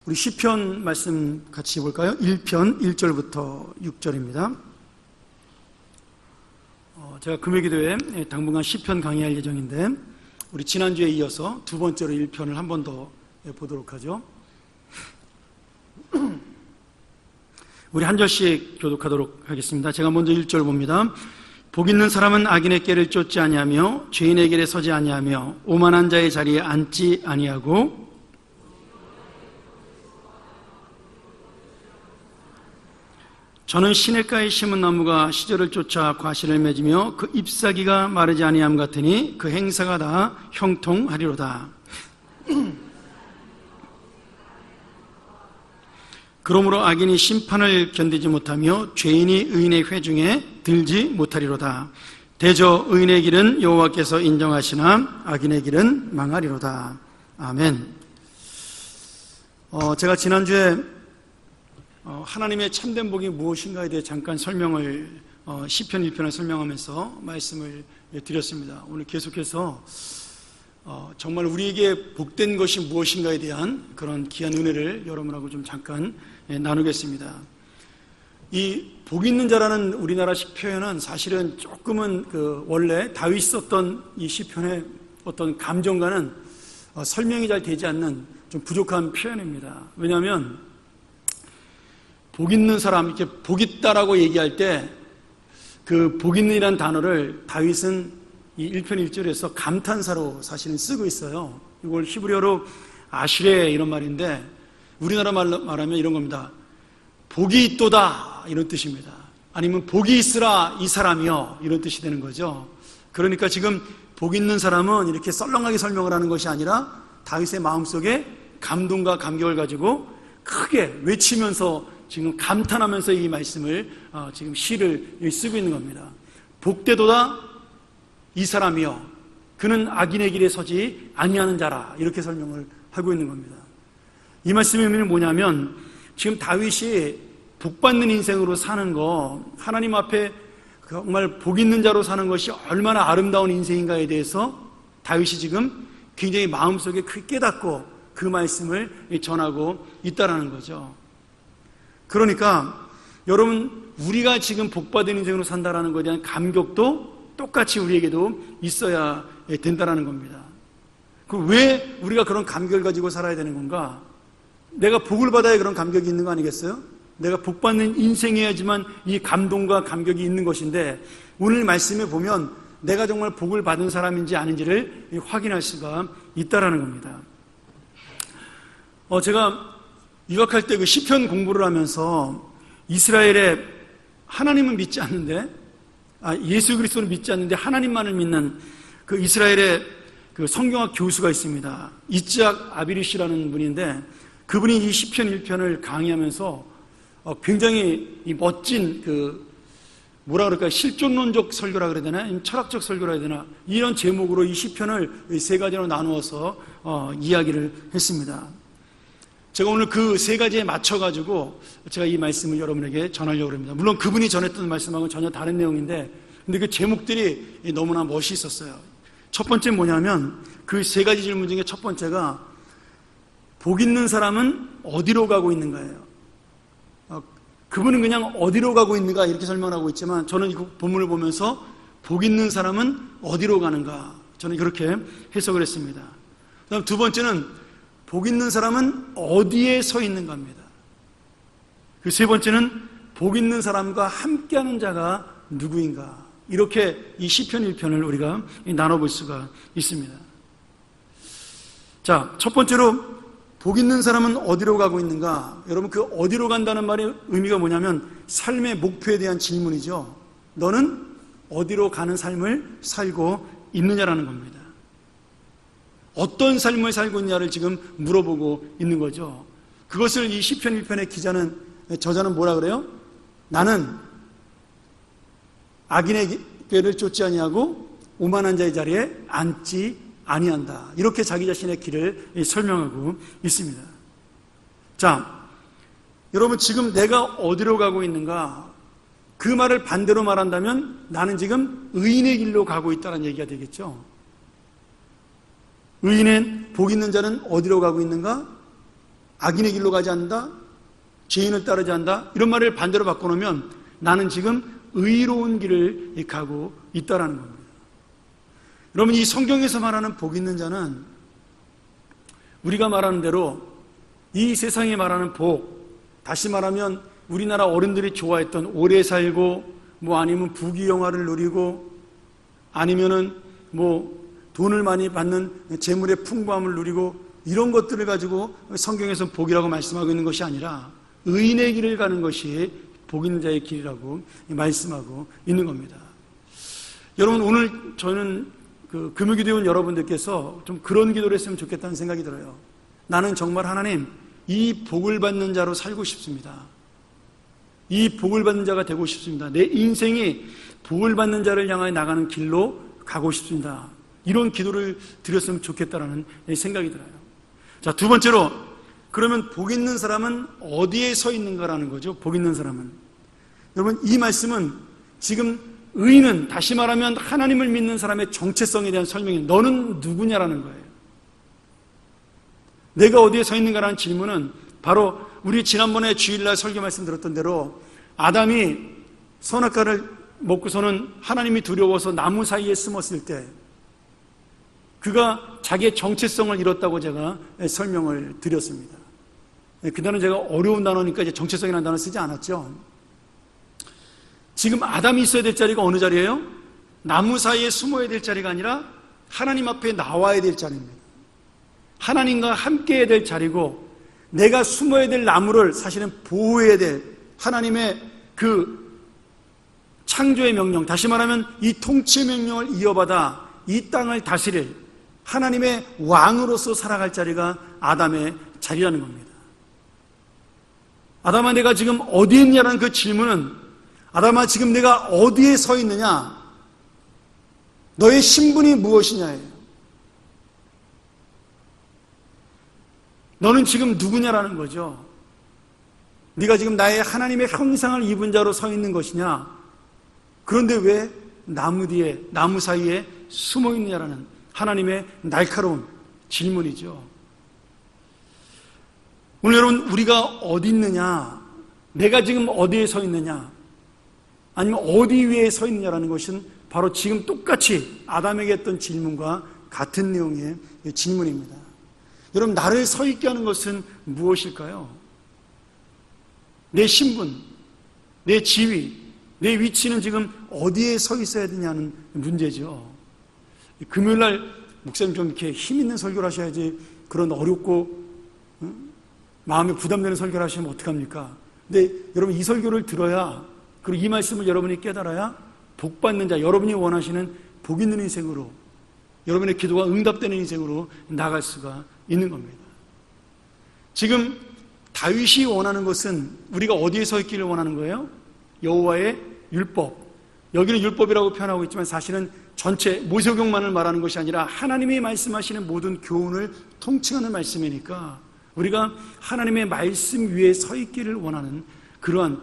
우리 시편 말씀 같이 볼까요? 1편 1절부터 6절입니다. 제가 금요기도에 당분간 시편 강의할 예정인데 우리 지난주에 이어서 두 번째로 1편을 한 번 더 보도록 하죠. 우리 한 절씩 교독하도록 하겠습니다. 제가 먼저 1절 봅니다. 복 있는 사람은 악인의 꾀를 쫓지 아니하며 죄인의 길에 서지 아니하며 오만한 자의 자리에 앉지 아니하고 저는 시냇가에 심은 나무가 시절을 쫓아 과실을 맺으며 그 잎사귀가 마르지 아니함 같으니 그 행사가 다 형통하리로다. 그러므로 악인이 심판을 견디지 못하며 죄인이 의인의 회중에 들지 못하리로다. 대저 의인의 길은 여호와께서 인정하시나 악인의 길은 망하리로다. 아멘. 제가 지난주에 하나님의 참된 복이 무엇인가에 대해 잠깐 설명을 시편 1편을 설명하면서 말씀을 드렸습니다. 오늘 계속해서 정말 우리에게 복된 것이 무엇인가에 대한 그런 귀한 은혜를 여러분하고 좀 잠깐 나누겠습니다. 이 복 있는 자라는 우리나라식 표현은 사실은 조금은 원래 다윗이 썼던 이 시편의 어떤 감정과는 설명이 잘 되지 않는 좀 부족한 표현입니다. 왜냐하면 복 있는 사람, 이렇게 복 있다라고 얘기할 때 그 복 있는이라는 단어를 다윗은 이 1편 1절에서 감탄사로 사실은 쓰고 있어요. 이걸 히브리어로 아시레 이런 말인데 우리나라 말로 말하면 이런 겁니다. 복이 있도다 이런 뜻입니다. 아니면 복이 있으라 이 사람이여 이런 뜻이 되는 거죠. 그러니까 지금 복 있는 사람은 이렇게 썰렁하게 설명을 하는 것이 아니라 다윗의 마음속에 감동과 감격을 가지고 크게 외치면서 지금 감탄하면서 이 말씀을 지금 시를 쓰고 있는 겁니다. 복되도다 이 사람이여 그는 악인의 길에 서지 아니하는 자라 이렇게 설명을 하고 있는 겁니다. 이 말씀의 의미는 뭐냐면 지금 다윗이 복받는 인생으로 사는 거 하나님 앞에 정말 복 있는 자로 사는 것이 얼마나 아름다운 인생인가에 대해서 다윗이 지금 굉장히 마음속에 크게 깨닫고 그 말씀을 전하고 있다라는 거죠. 그러니까 여러분 우리가 지금 복받은 인생으로 산다라는 것에 대한 감격도 똑같이 우리에게도 있어야 된다라는 겁니다. 왜 우리가 그런 감격을 가지고 살아야 되는 건가? 내가 복을 받아야 그런 감격이 있는 거 아니겠어요? 내가 복받는 인생이어야지만 이 감동과 감격이 있는 것인데 오늘 말씀에 보면 내가 정말 복을 받은 사람인지 아닌지를 확인할 수가 있다라는 겁니다. 제가 유학할 때 그 시편 공부를 하면서 이스라엘에 하나님은 믿지 않는데 예수 그리스도를 믿지 않는데 하나님만을 믿는 그 이스라엘의 그 성경학 교수가 있습니다. 이츠학 아비리시라는 분인데 그분이 이 시편 1편을 강의하면서 굉장히 이 멋진 뭐라 그럴까요? 실존론적 설교라 그래야 되나? 철학적 설교라 해야 되나? 이런 제목으로 이 시편을 세 가지로 나누어서 이야기를 했습니다. 제가 오늘 그 세 가지에 맞춰가지고 제가 이 말씀을 여러분에게 전하려고 합니다. 물론 그분이 전했던 말씀하고는 전혀 다른 내용인데 근데 그 제목들이 너무나 멋있었어요. 첫 번째 뭐냐면 그 세 가지 질문 중에 첫 번째가 복 있는 사람은 어디로 가고 있는가예요. 그분은 그냥 어디로 가고 있는가 이렇게 설명하고 있지만 저는 이 본문을 보면서 복 있는 사람은 어디로 가는가 저는 그렇게 해석을 했습니다. 그다음 두 번째는 복 있는 사람은 어디에 서 있는가 합니다. 그 세 번째는 복 있는 사람과 함께하는 자가 누구인가 이렇게 이 시편 1편을 우리가 나눠볼 수가 있습니다. 자, 첫 번째로 복 있는 사람은 어디로 가고 있는가? 여러분 그 어디로 간다는 말의 의미가 뭐냐면 삶의 목표에 대한 질문이죠. 너는 어디로 가는 삶을 살고 있느냐라는 겁니다. 어떤 삶을 살고 있냐를 지금 물어보고 있는 거죠. 그것을 이 시편 1편의 저자는 뭐라 그래요? 나는 악인의 꾀를 쫓지 아니하고 오만한 자의 자리에 앉지 아니한다. 이렇게 자기 자신의 길을 설명하고 있습니다. 자, 여러분 지금 내가 어디로 가고 있는가? 그 말을 반대로 말한다면 나는 지금 의인의 길로 가고 있다는 얘기가 되겠죠. 의인은 복 있는 자는 어디로 가고 있는가? 악인의 길로 가지 않는다, 죄인을 따르지 않는다, 이런 말을 반대로 바꿔놓으면 나는 지금 의로운 길을 가고 있다라는 겁니다. 여러분, 이 성경에서 말하는 복 있는 자는 우리가 말하는 대로 이 세상에 말하는 복, 다시 말하면 우리나라 어른들이 좋아했던 오래 살고 아니면 부귀영화를 누리고 아니면은 돈을 많이 받는 재물의 풍부함을 누리고 이런 것들을 가지고 성경에서 복이라고 말씀하고 있는 것이 아니라 의인의 길을 가는 것이 복 있는 자의 길이라고 말씀하고 있는 겁니다. 여러분, 오늘 저는 금요기도원 여러분들께서 좀 그런 기도를 했으면 좋겠다는 생각이 들어요. 나는 정말 하나님, 이 복을 받는 자로 살고 싶습니다. 이 복을 받는 자가 되고 싶습니다. 내 인생이 복을 받는 자를 향하여 나가는 길로 가고 싶습니다. 이런 기도를 드렸으면 좋겠다라는 생각이 들어요. 자, 두 번째로, 그러면 복 있는 사람은 어디에 서 있는가라는 거죠. 복 있는 사람은. 여러분, 이 말씀은 지금 의인은, 다시 말하면 하나님을 믿는 사람의 정체성에 대한 설명이에요. 너는 누구냐라는 거예요. 내가 어디에 서 있는가라는 질문은 바로 우리 지난번에 주일날 설교 말씀 들었던 대로 아담이 선악과를 먹고서는 하나님이 두려워서 나무 사이에 숨었을 때 그가 자기의 정체성을 잃었다고 제가 설명을 드렸습니다. 그 단어는 제가 어려운 단어니까 이제 정체성이라는 단어 쓰지 않았죠. 지금 아담이 있어야 될 자리가 어느 자리예요? 나무 사이에 숨어야 될 자리가 아니라 하나님 앞에 나와야 될 자리입니다. 하나님과 함께 해야 될 자리고, 내가 숨어야 될 나무를 사실은 보호해야 될 하나님의 그 창조의 명령, 다시 말하면 이 통치의 명령을 이어받아 이 땅을 다스릴 하나님의 왕으로서 살아갈 자리가 아담의 자리라는 겁니다. 아담아, 내가 지금 어디에 있냐라는 그 질문은, 아담아, 지금 내가 어디에 서 있느냐, 너의 신분이 무엇이냐예요. 너는 지금 누구냐라는 거죠. 네가 지금 나의 하나님의 형상을 입은 자로 서 있는 것이냐, 그런데 왜 나무 뒤에, 나무 사이에 숨어 있느냐라는 하나님의 날카로운 질문이죠. 오늘 여러분, 우리가 어디 있느냐, 내가 지금 어디에 서 있느냐, 아니면 어디 위에 서 있느냐라는 것은 바로 지금 똑같이 아담에게 했던 질문과 같은 내용의 질문입니다. 여러분, 나를 서 있게 하는 것은 무엇일까요? 내 신분, 내 지위, 내 위치는 지금 어디에 서 있어야 되냐는 문제죠. 금요일날 목사님 좀 이렇게 힘 있는 설교를 하셔야지, 그런 어렵고 마음에 부담되는 설교를 하시면 어떡합니까? 근데 여러분, 이 설교를 들어야, 그리고 이 말씀을 여러분이 깨달아야 복 받는 자, 여러분이 원하시는 복 있는 인생으로, 여러분의 기도가 응답되는 인생으로 나아갈 수가 있는 겁니다. 지금 다윗이 원하는 것은 우리가 어디에 서 있기를 원하는 거예요? 여호와의 율법. 여기는 율법이라고 표현하고 있지만 사실은 전체 모세오경만을 말하는 것이 아니라 하나님이 말씀하시는 모든 교훈을 통칭하는 말씀이니까 우리가 하나님의 말씀 위에 서 있기를 원하는 그러한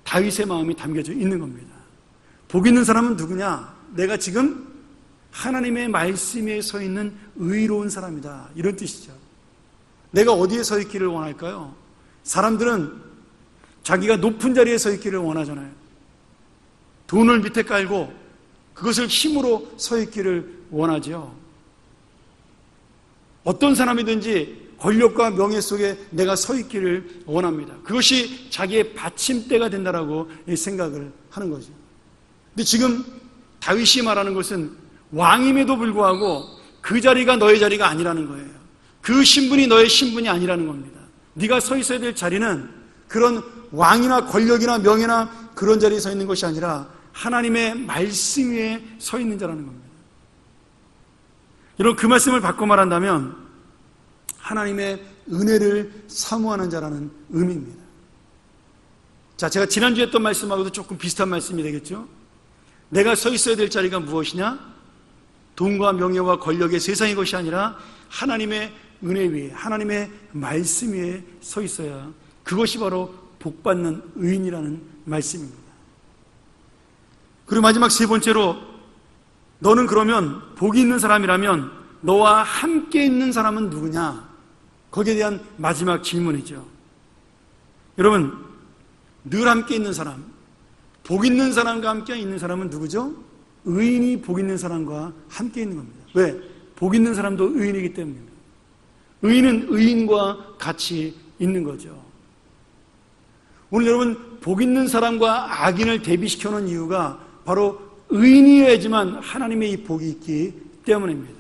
다윗의 마음이 담겨져 있는 겁니다. 복 있는 사람은 누구냐? 내가 지금 하나님의 말씀 위에 서 있는 의로운 사람이다, 이런 뜻이죠. 내가 어디에 서 있기를 원할까요? 사람들은 자기가 높은 자리에 서 있기를 원하잖아요. 돈을 밑에 깔고 그것을 힘으로 서 있기를 원하죠. 어떤 사람이든지 권력과 명예 속에 내가 서 있기를 원합니다. 그것이 자기의 받침대가 된다라고 생각을 하는 거죠. 근데 지금 다윗이 말하는 것은 왕임에도 불구하고 그 자리가 너의 자리가 아니라는 거예요. 그 신분이 너의 신분이 아니라는 겁니다. 네가 서 있어야 될 자리는 그런 왕이나 권력이나 명예나 그런 자리에 서 있는 것이 아니라 하나님의 말씀 위에 서 있는 자라는 겁니다. 여러분, 그 말씀을 바꿔 말한다면 하나님의 은혜를 사모하는 자라는 의미입니다. 자, 제가 지난주에 했던 말씀하고도 조금 비슷한 말씀이 되겠죠. 내가 서 있어야 될 자리가 무엇이냐? 돈과 명예와 권력의 세상의 것이 아니라 하나님의 은혜 위에, 하나님의 말씀 위에 서 있어야, 그것이 바로 복받는 의인이라는 말씀입니다. 그리고 마지막 세 번째로, 너는 그러면 복이 있는 사람이라면 너와 함께 있는 사람은 누구냐? 거기에 대한 마지막 질문이죠. 여러분, 늘 함께 있는 사람, 복 있는 사람과 함께 있는 사람은 누구죠? 의인이 복 있는 사람과 함께 있는 겁니다. 왜? 복 있는 사람도 의인이기 때문입니다. 의인은 의인과 같이 있는 거죠. 오늘 여러분, 복 있는 사람과 악인을 대비시켜 놓은 이유가 바로 의인이어야지만 하나님의 이 복이 있기 때문입니다.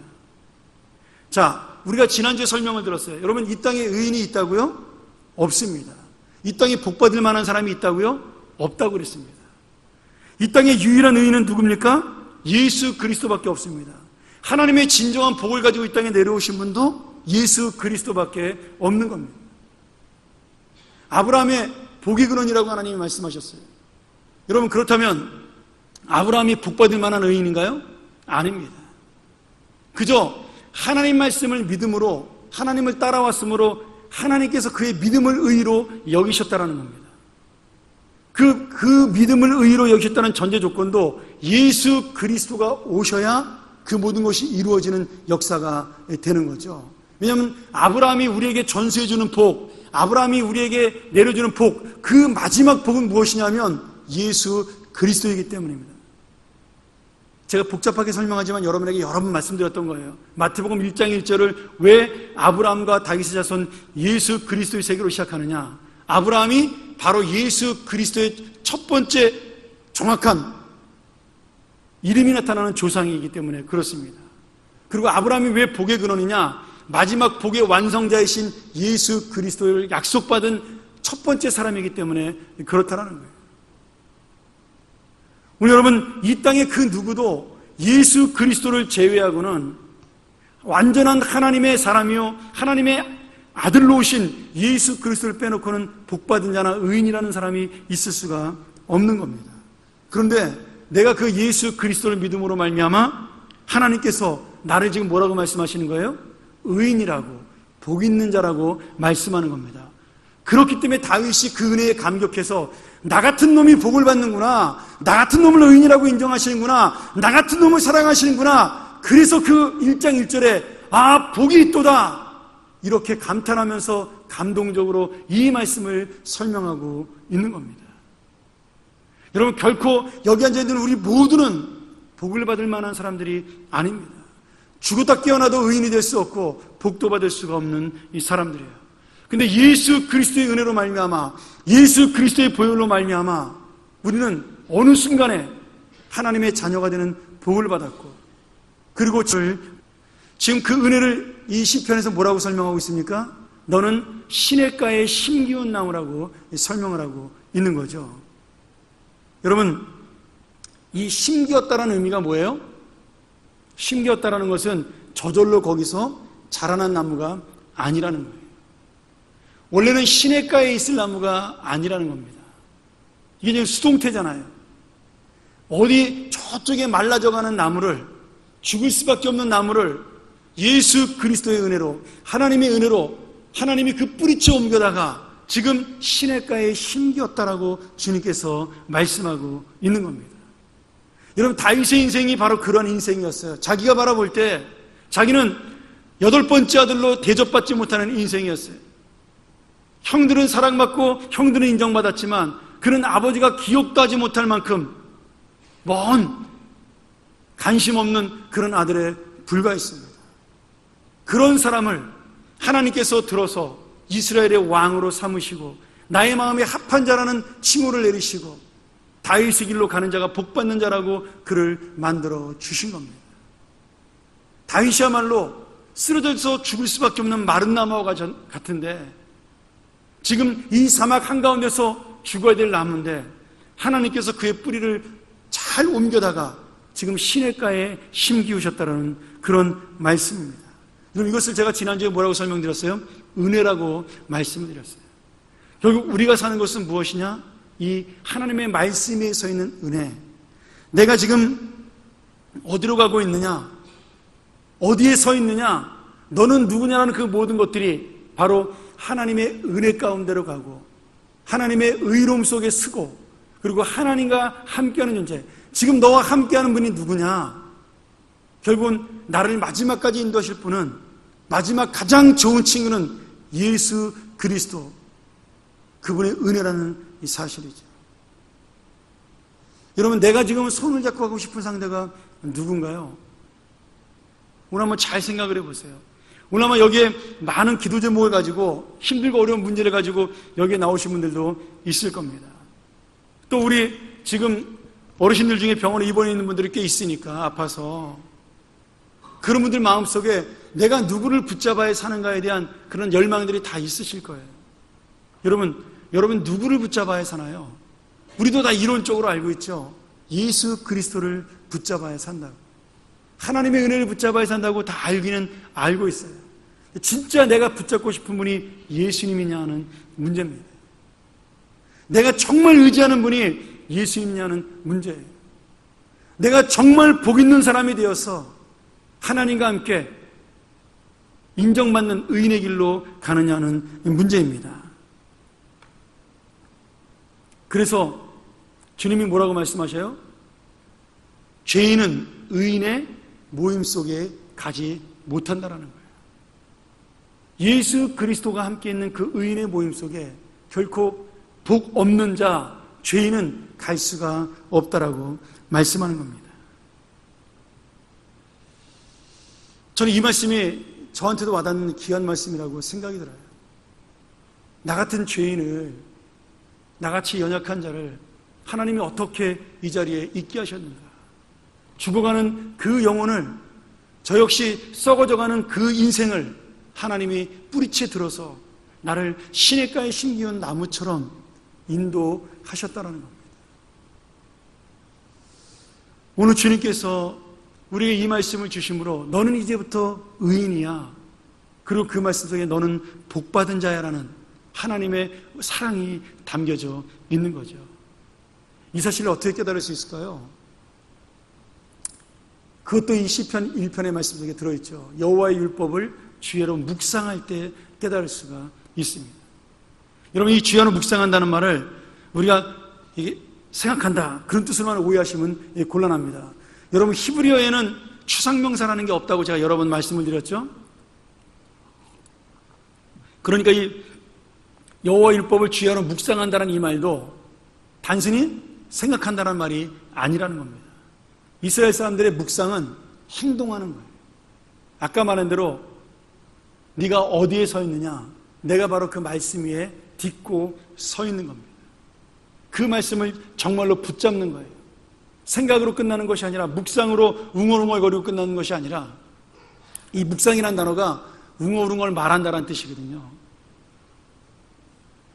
자, 우리가 지난주에 설명을 들었어요. 여러분, 이 땅에 의인이 있다고요? 없습니다. 이 땅에 복받을 만한 사람이 있다고요? 없다고 그랬습니다. 이 땅의 유일한 의인은 누굽니까? 예수 그리스도밖에 없습니다. 하나님의 진정한 복을 가지고 이 땅에 내려오신 분도 예수 그리스도밖에 없는 겁니다. 아브라함의 복의 근원이라고 하나님이 말씀하셨어요. 여러분, 그렇다면 아브라함이 복받을 만한 의인인가요? 아닙니다. 그저 하나님 말씀을 믿음으로, 하나님을 따라왔으므로 하나님께서 그의 믿음을 의로 여기셨다는 겁니다. 그 믿음을 의로 여기셨다는 전제 조건도 예수 그리스도가 오셔야 그 모든 것이 이루어지는 역사가 되는 거죠. 왜냐하면 아브라함이 우리에게 전수해주는 복, 아브라함이 우리에게 내려주는 복, 그 마지막 복은 무엇이냐면 예수 그리스도이기 때문입니다. 제가 복잡하게 설명하지만 여러분에게 여러 번 말씀드렸던 거예요. 마태복음 1장 1절을 왜 아브라함과 다윗의 자손 예수 그리스도의 세계로 시작하느냐? 아브라함이 바로 예수 그리스도의 첫 번째 정확한 이름이 나타나는 조상이기 때문에 그렇습니다. 그리고 아브라함이 왜 복의 근원이냐? 마지막 복의 완성자이신 예수 그리스도를 약속받은 첫 번째 사람이기 때문에 그렇다라는 거예요. 우리 여러분, 이 땅의 그 누구도 예수 그리스도를 제외하고는 완전한 하나님의 사람이요, 하나님의 아들로 오신 예수 그리스도를 빼놓고는 복받은 자나 의인이라는 사람이 있을 수가 없는 겁니다. 그런데 내가 그 예수 그리스도를 믿음으로 말미암아 하나님께서 나를 지금 뭐라고 말씀하시는 거예요? 의인이라고, 복 있는 자라고 말씀하는 겁니다. 그렇기 때문에 다윗이 그 은혜에 감격해서 나 같은 놈이 복을 받는구나, 나 같은 놈을 의인이라고 인정하시는구나, 나 같은 놈을 사랑하시는구나. 그래서 그 1장 1절에 아, 복이 있도다, 이렇게 감탄하면서 감동적으로 이 말씀을 설명하고 있는 겁니다. 여러분, 결코 여기 앉아있는 우리 모두는 복을 받을 만한 사람들이 아닙니다. 죽었다 깨어나도 의인이 될 수 없고 복도 받을 수가 없는 이 사람들이에요. 근데 예수 그리스도의 은혜로 말미암아, 예수 그리스도의 보혈로 말미암아 우리는 어느 순간에 하나님의 자녀가 되는 복을 받았고, 그리고 지금 그 은혜를 이 시편에서 뭐라고 설명하고 있습니까? 너는 시냇가에 심기운 나무라고 설명을 하고 있는 거죠. 여러분, 이 심기었다라는 의미가 뭐예요? 심기었다라는 것은 저절로 거기서 자라난 나무가 아니라는 거예요. 원래는 시냇가에 있을 나무가 아니라는 겁니다. 이게 지금 수동태잖아요. 어디 저쪽에 말라져가는 나무를, 죽을 수밖에 없는 나무를 예수 그리스도의 은혜로, 하나님의 은혜로 하나님이 그 뿌리째 옮겨다가 지금 시냇가에 심기었다라고 주님께서 말씀하고 있는 겁니다. 여러분, 다윗의 인생이 바로 그런 인생이었어요. 자기가 바라볼 때 자기는 8번째 아들로 대접받지 못하는 인생이었어요. 형들은 사랑받고 형들은 인정받았지만 그는 아버지가 기억도 하지 못할 만큼 먼 관심 없는 그런 아들에 불과했습니다. 그런 사람을 하나님께서 들어서 이스라엘의 왕으로 삼으시고 나의 마음에 합한 자라는 칭호를 내리시고 다윗의 길로 가는 자가 복받는 자라고 그를 만들어 주신 겁니다. 다윗이야말로 쓰러져서 죽을 수밖에 없는 마른 나무와 같은데 지금 이 사막 한가운데서 죽어야 될 나무인데 하나님께서 그의 뿌리를 잘 옮겨다가 지금 시냇가에 심기우셨다는 그런 말씀입니다. 이것을 제가 지난주에 뭐라고 설명드렸어요? 은혜라고 말씀을 드렸어요. 결국 우리가 사는 것은 무엇이냐? 이 하나님의 말씀에 서 있는 은혜. 내가 지금 어디로 가고 있느냐? 어디에 서 있느냐? 너는 누구냐라는 그 모든 것들이 바로 하나님의 은혜 가운데로 가고 하나님의 의로움 속에 서고 그리고 하나님과 함께하는 존재. 지금 너와 함께하는 분이 누구냐? 결국은 나를 마지막까지 인도하실 분은, 마지막 가장 좋은 친구는 예수 그리스도, 그분의 은혜라는 이 사실이죠. 여러분, 내가 지금 손을 잡고 하고 싶은 상대가 누군가요? 오늘 한번 잘 생각을 해보세요. 오늘 아마 여기에 많은 기도 제목을 가지고 힘들고 어려운 문제를 가지고 여기에 나오신 분들도 있을 겁니다. 또 우리 지금 어르신들 중에 병원에 입원해 있는 분들이 꽤 있으니까, 아파서 그런 분들 마음속에 내가 누구를 붙잡아야 사는가에 대한 그런 열망들이 다 있으실 거예요. 여러분 누구를 붙잡아야 사나요? 우리도 다 이론적으로 알고 있죠. 예수 그리스도를 붙잡아야 산다고, 하나님의 은혜를 붙잡아야 산다고 다 알기는 알고 있어요. 진짜 내가 붙잡고 싶은 분이 예수님이냐 하는 문제입니다. 내가 정말 의지하는 분이 예수님이냐는 문제예요. 내가 정말 복 있는 사람이 되어서 하나님과 함께 인정받는 의인의 길로 가느냐는 문제입니다. 그래서 주님이 뭐라고 말씀하셔요? 죄인은 의인의 모임 속에 가지 못한다라는 거예요. 예수 그리스도가 함께 있는 그 의인의 모임 속에 결코 복 없는 자, 죄인은 갈 수가 없다라고 말씀하는 겁니다. 저는 이 말씀이 저한테도 와닿는 귀한 말씀이라고 생각이 들어요. 나 같은 죄인을, 나같이 연약한 자를 하나님이 어떻게 이 자리에 있게 하셨는가? 죽어가는 그 영혼을, 저 역시 썩어져가는 그 인생을 하나님이 뿌리채 들어서 나를 시냇가에 심기운 나무처럼 인도하셨다는 겁니다. 오늘 주님께서 우리에게 이 말씀을 주심으로 너는 이제부터 의인이야, 그리고 그 말씀 속에 너는 복받은 자야라는 하나님의 사랑이 담겨져 있는 거죠. 이 사실을 어떻게 깨달을 수 있을까요? 그것도 이 시편 1편의 말씀 속에 들어있죠. 여호와의 율법을 주야로 묵상할 때 깨달을 수가 있습니다. 여러분, 이 주야로 묵상한다는 말을 우리가 이게 생각한다, 그런 뜻으로만 오해하시면 곤란합니다. 여러분, 히브리어에는 추상명사라는 게 없다고 제가 여러 번 말씀을 드렸죠. 그러니까 이 여호와 율법을 주야로 묵상한다는 이 말도 단순히 생각한다는 말이 아니라는 겁니다. 이스라엘 사람들의 묵상은 행동하는 거예요. 아까 말한 대로 네가 어디에 서 있느냐, 내가 바로 그 말씀 위에 딛고 서 있는 겁니다. 그 말씀을 정말로 붙잡는 거예요. 생각으로 끝나는 것이 아니라, 묵상으로 웅얼웅얼거리고 끝나는 것이 아니라, 이 묵상이라는 단어가 웅얼웅얼 말한다는 뜻이거든요.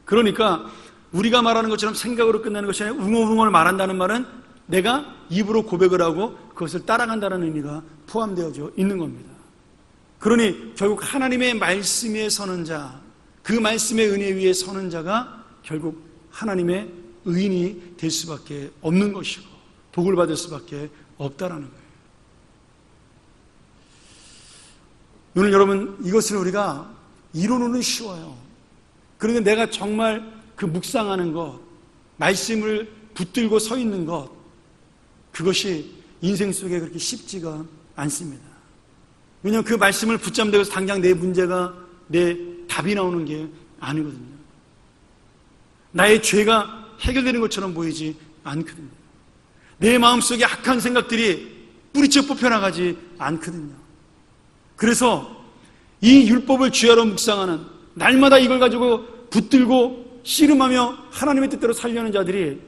그러니까 우리가 말하는 것처럼 생각으로 끝나는 것이 아니라 웅얼웅얼 말한다는 말은 내가 입으로 고백을 하고 그것을 따라간다는 의미가 포함되어져 있는 겁니다. 그러니 결국 하나님의 말씀 위에 서는 자, 그 말씀의 은혜 위에 서는 자가 결국 하나님의 의인이 될 수밖에 없는 것이고 복을 받을 수밖에 없다라는 거예요. 오늘 여러분, 이것을 우리가 이론으로는 쉬워요. 그런데 내가 정말 그 묵상하는 것, 말씀을 붙들고 서 있는 것, 그것이 인생 속에 그렇게 쉽지가 않습니다. 왜냐하면 그 말씀을 붙잡는다고 해서 당장 내 문제가, 내 답이 나오는 게 아니거든요. 나의 죄가 해결되는 것처럼 보이지 않거든요. 내 마음속에 악한 생각들이 뿌리째 뽑혀나가지 않거든요. 그래서 이 율법을 주야로 묵상하는, 날마다 이걸 가지고 붙들고 씨름하며 하나님의 뜻대로 살려는 자들이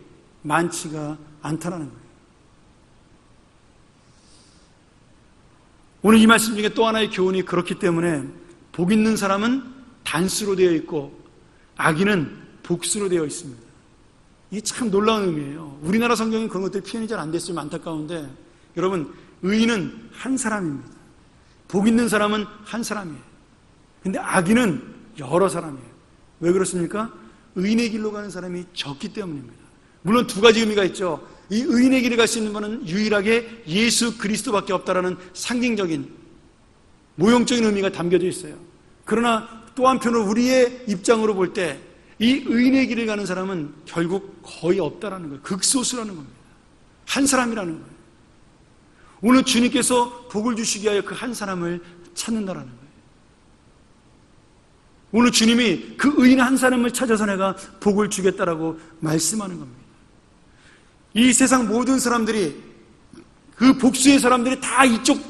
많지가 않다는 거예요. 오늘 이 말씀 중에 또 하나의 교훈이 그렇기 때문에 복 있는 사람은 단수로 되어 있고 악인은 복수로 되어 있습니다. 이게 참 놀라운 의미예요. 우리나라 성경은 그런 것들이 표현이 잘 안 됐으면 안타까운데, 여러분, 의인은 한 사람입니다. 복 있는 사람은 한 사람이에요. 근데 악인은 여러 사람이에요. 왜 그렇습니까? 의인의 길로 가는 사람이 적기 때문입니다. 물론 두 가지 의미가 있죠. 이 의인의 길을 갈 수 있는 분은 유일하게 예수 그리스도밖에 없다라는 상징적인, 모형적인 의미가 담겨져 있어요. 그러나 또 한편으로 우리의 입장으로 볼 때 이 의인의 길을 가는 사람은 결국 거의 없다라는 거예요. 극소수라는 겁니다. 한 사람이라는 거예요. 오늘 주님께서 복을 주시기 위하여 그 한 사람을 찾는다라는 거예요. 오늘 주님이 그 의인 한 사람을 찾아서 내가 복을 주겠다라고 말씀하는 겁니다. 이 세상 모든 사람들이, 그 복수의 사람들이 다 이쪽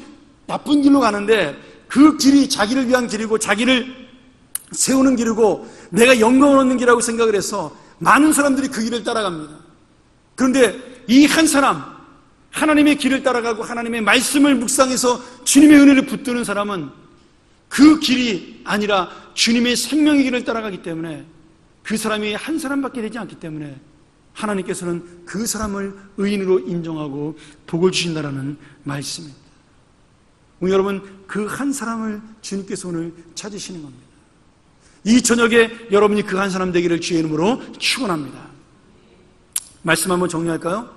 나쁜 길로 가는데, 그 길이 자기를 위한 길이고 자기를 세우는 길이고 내가 영광을 얻는 길이라고 생각을 해서 많은 사람들이 그 길을 따라갑니다. 그런데 이 한 사람, 하나님의 길을 따라가고 하나님의 말씀을 묵상해서 주님의 은혜를 붙드는 사람은 그 길이 아니라 주님의 생명의 길을 따라가기 때문에, 그 사람이 한 사람밖에 되지 않기 때문에 하나님께서는 그 사람을 의인으로 인정하고 복을 주신다라는 말씀입니다. 오늘 여러분, 그 한 사람을 주님께서 오늘 찾으시는 겁니다. 이 저녁에 여러분이 그 한 사람 되기를 주의 이름으로 축원합니다. 말씀 한번 정리할까요?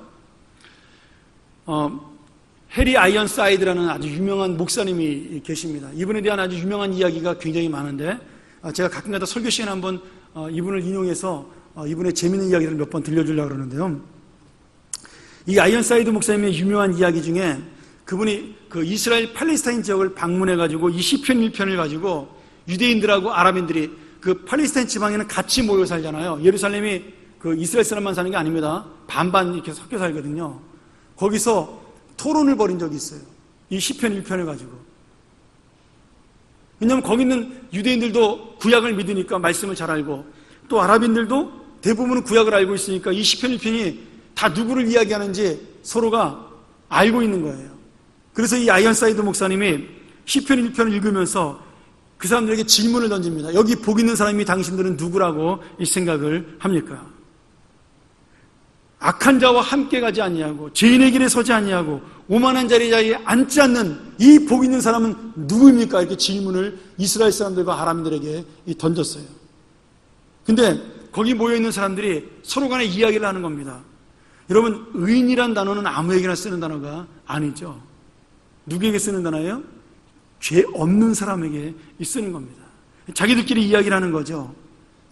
해리 아이언사이드라는 아주 유명한 목사님이 계십니다. 이분에 대한 아주 유명한 이야기가 굉장히 많은데, 제가 가끔가다 설교 시간에 한번 이분을 인용해서 이분의 재미있는 이야기를 몇 번 들려주려고 그러는데요. 이 아이언사이드 목사님의 유명한 이야기 중에, 그분이 그 이스라엘 팔레스타인 지역을 방문해가지고 이 시편 1편을 가지고 유대인들하고 아랍인들이, 그 팔레스타인 지방에는 같이 모여 살잖아요. 예루살렘이 그 이스라엘 사람만 사는 게 아닙니다. 반반 이렇게 섞여 살거든요. 거기서 토론을 벌인 적이 있어요. 이 시편 1편을 가지고. 왜냐하면 거기 있는 유대인들도 구약을 믿으니까 말씀을 잘 알고, 또 아랍인들도 대부분은 구약을 알고 있으니까 이 시편 1편이 다 누구를 이야기하는지 서로가 알고 있는 거예요. 그래서 이 아이언사이드 목사님이 시편 1편을 읽으면서 그 사람들에게 질문을 던집니다. 여기 복 있는 사람이 당신들은 누구라고 이 생각을 합니까? 악한 자와 함께 가지 아니하고 죄인의 길에 서지 아니하고 오만한 자리에 앉지 않는 이 복 있는 사람은 누구입니까? 이렇게 질문을 이스라엘 사람들과 아람들에게 던졌어요. 근데 거기 모여있는 사람들이 서로 간에 이야기를 하는 겁니다. 여러분, 의인이란 단어는 아무에게나 쓰는 단어가 아니죠. 누구에게 쓰는 단어예요? 죄 없는 사람에게 쓰는 겁니다. 자기들끼리 이야기를 하는 거죠.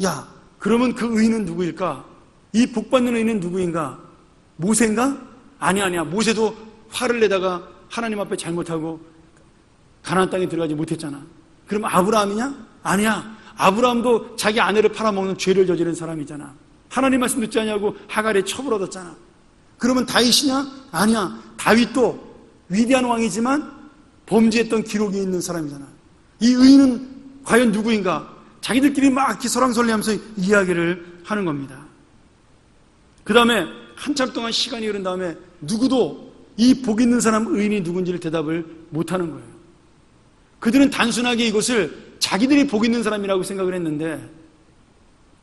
야, 그러면 그 의인은 누구일까? 이 복받는 의인은 누구인가? 모세인가? 아니야. 모세도 화를 내다가 하나님 앞에 잘못하고 가나안 땅에 들어가지 못했잖아. 그럼 아브라함이냐? 아니야. 아브라함도 자기 아내를 팔아먹는 죄를 저지른 사람이잖아. 하나님 말씀 듣지 않냐고 하갈에 처벌 얻었잖아. 그러면 다윗이냐? 아니야. 다윗도 위대한 왕이지만 범죄했던 기록이 있는 사람이잖아. 이 의인은 과연 누구인가? 자기들끼리 막 이렇게 설왕설래하면서 이야기를 하는 겁니다. 그 다음에 한참 동안 시간이 흐른 다음에 누구도 이 복 있는 사람 의인이 누군지를 대답을 못하는 거예요. 그들은 단순하게 이것을 자기들이 복 있는 사람이라고 생각을 했는데,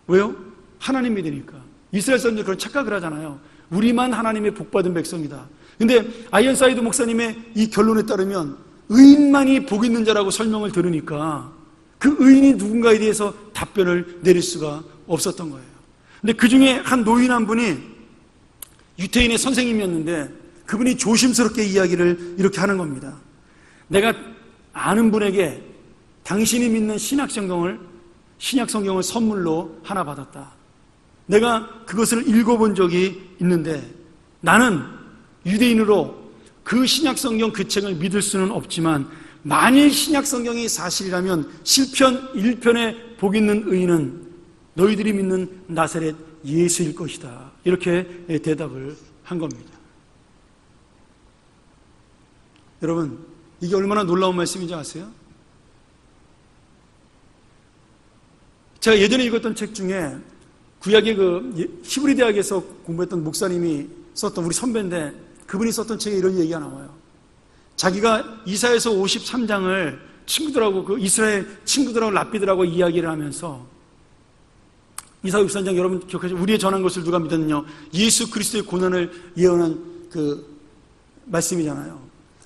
왜요? 하나님 믿으니까. 이스라엘 사람들 그런 착각을 하잖아요. 우리만 하나님의 복받은 백성이다. 근데 아이언사이드 목사님의 이 결론에 따르면 의인만이 복 있는 자라고 설명을 들으니까 그 의인이 누군가에 대해서 답변을 내릴 수가 없었던 거예요. 근데 그 중에 한 노인 한 분이 유태인의 선생님이었는데, 그분이 조심스럽게 이야기를 이렇게 하는 겁니다. 내가 아는 분에게 당신이 믿는 신약성경을 선물로 하나 받았다. 내가 그것을 읽어본 적이 있는데, 나는 유대인으로 그 신약성경 그 책을 믿을 수는 없지만, 만일 신약성경이 사실이라면 시편 1편에 복 있는 의인은 너희들이 믿는 나사렛 예수일 것이다. 이렇게 대답을 한 겁니다. 여러분, 이게 얼마나 놀라운 말씀인지 아세요? 제가 예전에 읽었던 책 중에 구약의 그 히브리 대학에서 공부했던 목사님이 썼던, 우리 선배인데 그분이 썼던 책에 이런 얘기가 나와요. 자기가 이사야서 53장을 친구들하고, 그 이스라엘 친구들하고 랍비들하고 이야기를 하면서, 이사야 63장 여러분 기억하시죠? 우리의 전한 것을 누가 믿었느냐? 예수 그리스도의 고난을 예언한 그 말씀이잖아요.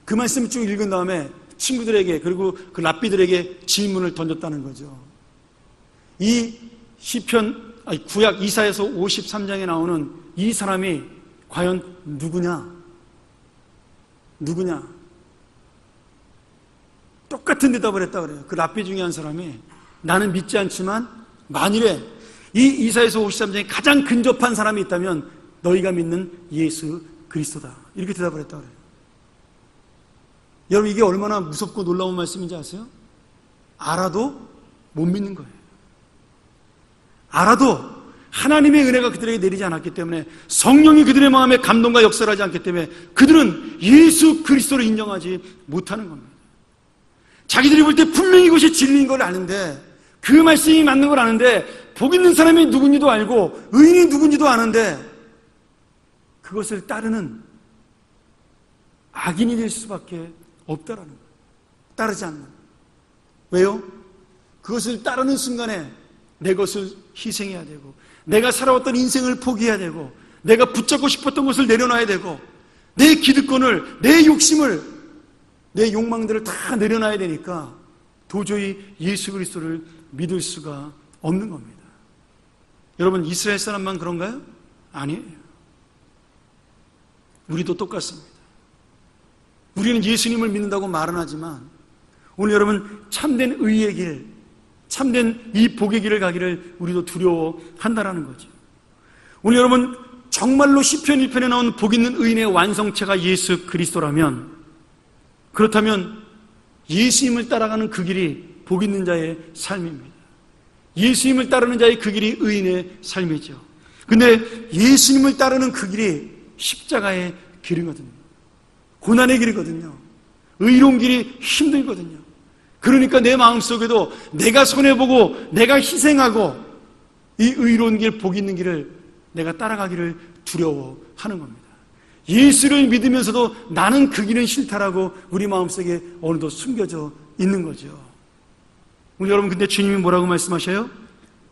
그 말씀을 쭉 읽은 다음에 친구들에게, 그리고 그 랍비들에게 질문을 던졌다는 거죠. 이 구약 이사야서 53장에 나오는 이 사람이 과연 누구냐? 똑같은 대답을 했다 그래요. 그 랍비 중에 한 사람이, 나는 믿지 않지만 만일에 이 이사야서 53장에 가장 근접한 사람이 있다면 너희가 믿는 예수 그리스도다. 이렇게 대답을 했다 그래요. 여러분, 이게 얼마나 무섭고 놀라운 말씀인지 아세요? 알아도 못 믿는 거예요. 알아도 하나님의 은혜가 그들에게 내리지 않았기 때문에, 성령이 그들의 마음에 감동과 역사를 하지 않기 때문에 그들은 예수 그리스도를 인정하지 못하는 겁니다. 자기들이 볼 때 분명히 이것이 진리인 걸 아는데, 그 말씀이 맞는 걸 아는데, 복 있는 사람이 누군지도 알고 의인이 누군지도 아는데 그것을 따르는 악인이 될 수밖에 없다라는 거예요. 따르지 않는. 왜요? 그것을 따르는 순간에 내 것을 희생해야 되고, 내가 살아왔던 인생을 포기해야 되고, 내가 붙잡고 싶었던 것을 내려놔야 되고, 내 기득권을, 내 욕심을, 내 욕망들을 다 내려놔야 되니까 도저히 예수 그리스도를 믿을 수가 없는 겁니다. 여러분, 이스라엘 사람만 그런가요? 아니에요. 우리도 똑같습니다. 우리는 예수님을 믿는다고 말은 하지만 오늘 여러분, 참된 의의 길, 참된 이 복의 길을 가기를 우리도 두려워한다라는 거죠. 오늘 여러분, 정말로 시편 1편에 나온 복 있는 의인의 완성체가 예수 그리스도라면, 그렇다면 예수님을 따라가는 그 길이 복 있는 자의 삶입니다. 예수님을 따르는 자의 그 길이 의인의 삶이죠. 근데 예수님을 따르는 그 길이 십자가의 길이거든요. 고난의 길이거든요. 의로운 길이 힘들거든요. 그러니까 내 마음속에도 내가 손해보고 내가 희생하고 이 의로운 길, 복 있는 길을 내가 따라가기를 두려워하는 겁니다. 예수를 믿으면서도 나는 그 길은 싫다라고 우리 마음속에 어느덧 숨겨져 있는 거죠. 우리 여러분, 근데 주님이 뭐라고 말씀하셔요?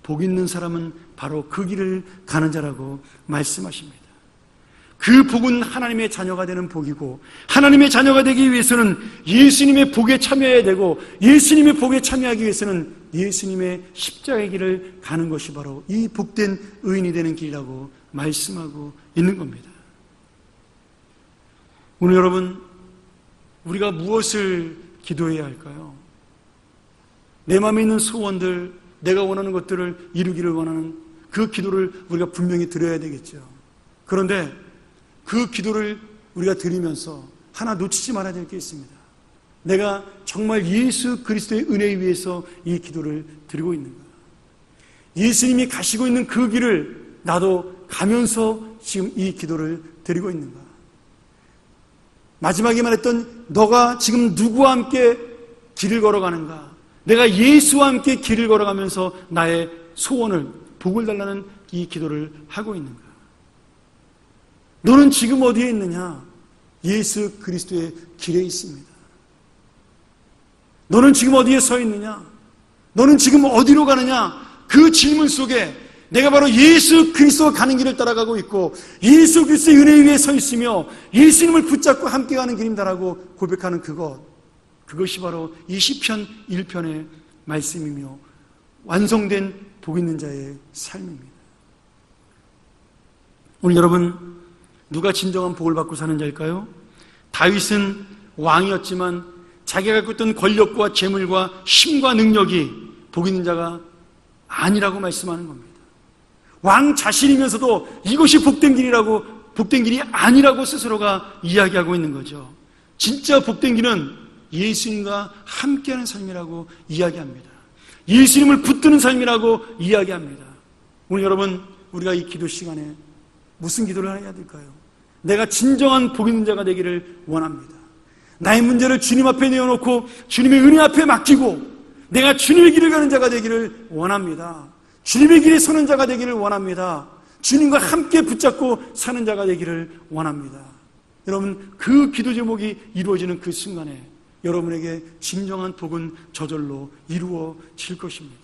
복 있는 사람은 바로 그 길을 가는 자라고 말씀하십니다. 그 복은 하나님의 자녀가 되는 복이고, 하나님의 자녀가 되기 위해서는 예수님의 복에 참여해야 되고, 예수님의 복에 참여하기 위해서는 예수님의 십자가의 길을 가는 것이 바로 이 복된 의인이 되는 길이라고 말씀하고 있는 겁니다. 오늘 여러분, 우리가 무엇을 기도해야 할까요? 내 마음에 있는 소원들, 내가 원하는 것들을 이루기를 원하는 그 기도를 우리가 분명히 드려야 되겠죠. 그런데 그 기도를 우리가 드리면서 하나 놓치지 말아야 될 게 있습니다. 내가 정말 예수 그리스도의 은혜에 위해서 이 기도를 드리고 있는가? 예수님이 가시고 있는 그 길을 나도 가면서 지금 이 기도를 드리고 있는가? 마지막에 말했던 너가 지금 누구와 함께 길을 걸어가는가? 내가 예수와 함께 길을 걸어가면서 나의 소원을, 복을 달라는 이 기도를 하고 있는가? 너는 지금 어디에 있느냐? 예수 그리스도의 길에 있습니다. 너는 지금 어디에 서 있느냐? 너는 지금 어디로 가느냐? 그 질문 속에 내가 바로 예수 그리스도가 가는 길을 따라가고 있고, 예수 그리스도의 은혜 위에 서 있으며 예수님을 붙잡고 함께 가는 길입니다라고 고백하는 그것이 바로 이 시편 1편의 말씀이며 완성된 복 있는 자의 삶입니다. 오늘 여러분, 누가 진정한 복을 받고 사는 자일까요? 다윗은 왕이었지만 자기가 갖고 있던 권력과 재물과 힘과 능력이 복 있는 자가 아니라고 말씀하는 겁니다. 왕 자신이면서도 이것이 복된 길이라고, 복된 길이 아니라고 스스로가 이야기하고 있는 거죠. 진짜 복된 길은 예수님과 함께하는 삶이라고 이야기합니다. 예수님을 붙드는 삶이라고 이야기합니다. 오늘 여러분, 우리가 이 기도 시간에 무슨 기도를 해야 될까요? 내가 진정한 복 있는 자가 되기를 원합니다. 나의 문제를 주님 앞에 내어놓고 주님의 은혜 앞에 맡기고 내가 주님의 길을 가는 자가 되기를 원합니다. 주님의 길에 서는 자가 되기를 원합니다. 주님과 함께 붙잡고 사는 자가 되기를 원합니다. 여러분, 그 기도 제목이 이루어지는 그 순간에 여러분에게 진정한 복은 저절로 이루어질 것입니다.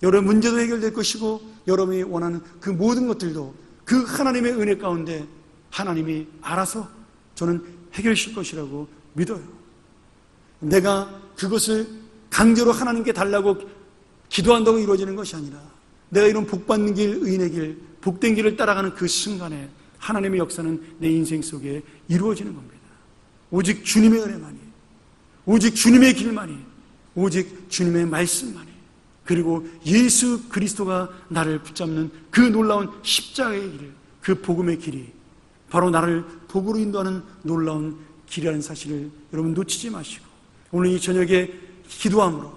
여러분 문제도 해결될 것이고, 여러분이 원하는 그 모든 것들도 그 하나님의 은혜 가운데 하나님이 알아서 저는 해결하실 것이라고 믿어요. 내가 그것을 강제로 하나님께 달라고 기도한다고 이루어지는 것이 아니라, 내가 이런 복받는 길, 의인의 길, 복된 길을 따라가는 그 순간에 하나님의 역사는 내 인생 속에 이루어지는 겁니다. 오직 주님의 은혜만이, 오직 주님의 길만이, 오직 주님의 말씀만이, 그리고 예수 그리스도가 나를 붙잡는 그 놀라운 십자가의 길, 그 복음의 길이 바로 나를 복으로 인도하는 놀라운 길이라는 사실을 여러분 놓치지 마시고, 오늘 이 저녁에 기도함으로,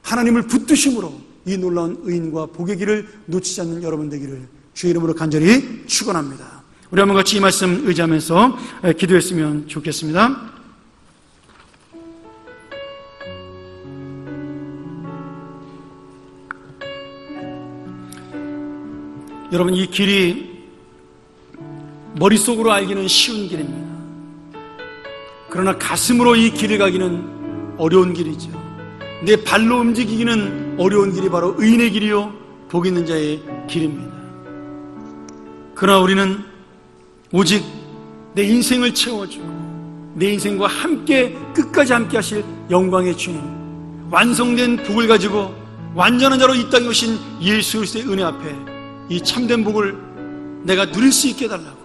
하나님을 붙드심으로 이 놀라운 의인과 복의 길을 놓치지 않는 여러분 되기를 주의 이름으로 간절히 축원합니다. 우리 한번 같이 이 말씀 의지하면서 기도했으면 좋겠습니다. 여러분, 이 길이 머릿속으로 알기는 쉬운 길입니다. 그러나 가슴으로 이 길을 가기는 어려운 길이죠. 내 발로 움직이기는 어려운 길이 바로 의인의 길이요 복 있는 자의 길입니다. 그러나 우리는 오직 내 인생을 채워주고 내 인생과 함께 끝까지 함께 하실 영광의 주님, 완성된 복을 가지고 완전한 자로 이 땅에 오신 예수 그리스도의 은혜 앞에 이 참된 복을 내가 누릴 수 있게 해달라고,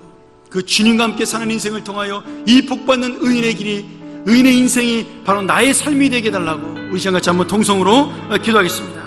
그 주님과 함께 사는 인생을 통하여 이 복받는 의인의 길이, 의인의 인생이 바로 나의 삶이 되게 해달라고 우리 시간 같이 한번 통성으로 기도하겠습니다.